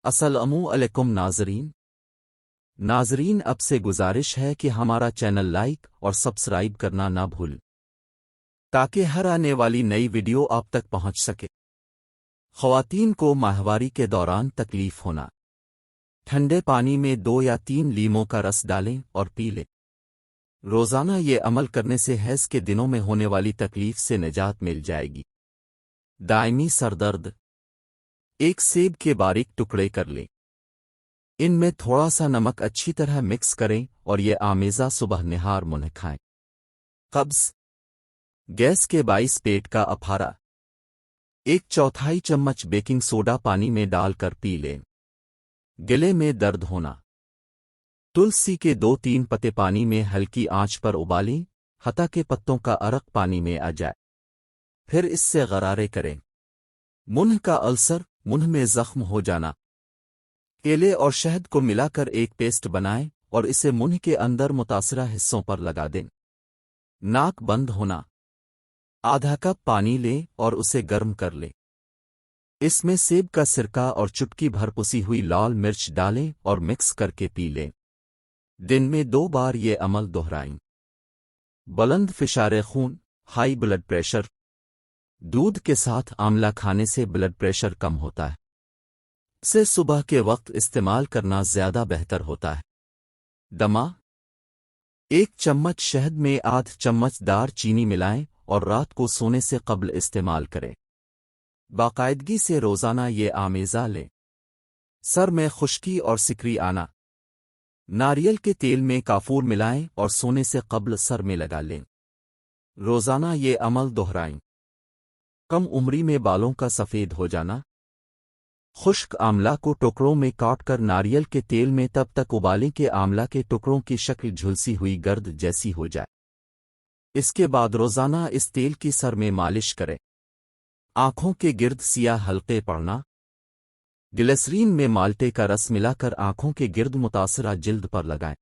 السلام علیکم ناظرین اب سے گزارش ہے کہ ہمارا چینل لائک اور سبسکرائب کرنا نہ بھول تاکہ ہر آنے والی نئی ویڈیو آپ تک پہنچ سکے۔ خواتین کو ماہواری کے دوران تکلیف ہونا، ٹھنڈے پانی میں 2 یا 3 لیموں کا رس ڈالیں اور پی لیں۔ روزانہ یہ عمل کرنے سے حیض کے دنوں میں ہونے والی تکلیف سے نجات مل جائے گی۔ دائمی سر درد، ایک سیب کے باریک ٹکڑے کر لیں، ان میں تھوڑا سا نمک اچھی طرح مکس کریں اور یہ آمیزہ صبح نہار منہ کھائیں۔ قبض، گیس کے باعث پیٹ کا اپھارا، 1/4 چمچ بیکنگ سوڈا پانی میں ڈال کر پی لیں۔ گلے میں درد ہونا، تلسی کے 2-3 پتے پانی میں ہلکی آنچ پر ابالیں حتیٰ کہ پتوں کا عرق پانی میں آ جائے، پھر اس سے غرارے کریں۔ منہ کا السر، منہ میں زخم ہو جانا، کیلے اور شہد کو ملا کر ایک پیسٹ بنائیں اور اسے منہ کے اندر متاثرہ حصوں پر لگا دیں۔ ناک بند ہونا، آدھا کپ پانی لیں اور اسے گرم کر لیں، اس میں سیب کا سرکہ اور چٹکی بھر پسی ہوئی لال مرچ ڈالیں اور مکس کر کے پی لیں۔ دن میں 2 بار یہ عمل دہرائیں۔ بلند فشار خون، ہائی بلڈ پریشر، دودھ کے ساتھ آملہ کھانے سے بلڈ پریشر کم ہوتا ہے، اسے صبح کے وقت استعمال کرنا زیادہ بہتر ہوتا ہے۔ دمہ، 1 چمچ شہد میں آدھ چمچ دار چینی ملائیں اور رات کو سونے سے قبل استعمال کریں۔ باقاعدگی سے روزانہ یہ آمیزہ لیں۔ سر میں خشکی اور سکری آنا، ناریل کے تیل میں کافور ملائیں اور سونے سے قبل سر میں لگا لیں۔ روزانہ یہ عمل دہرائیں۔ کم عمری میں بالوں کا سفید ہو جانا، خشک آملہ کو ٹکڑوں میں کاٹ کر ناریل کے تیل میں تب تک ابالیں کہ آملہ کے ٹکڑوں کی شکل جھلسی ہوئی گرد جیسی ہو جائے، اس کے بعد روزانہ اس تیل کی سر میں مالش کریں۔ آنکھوں کے گرد سیاہ حلقے پڑنا، گلیسرین میں مالٹے کا رس ملا کر آنکھوں کے گرد متاثرہ جلد پر لگائیں۔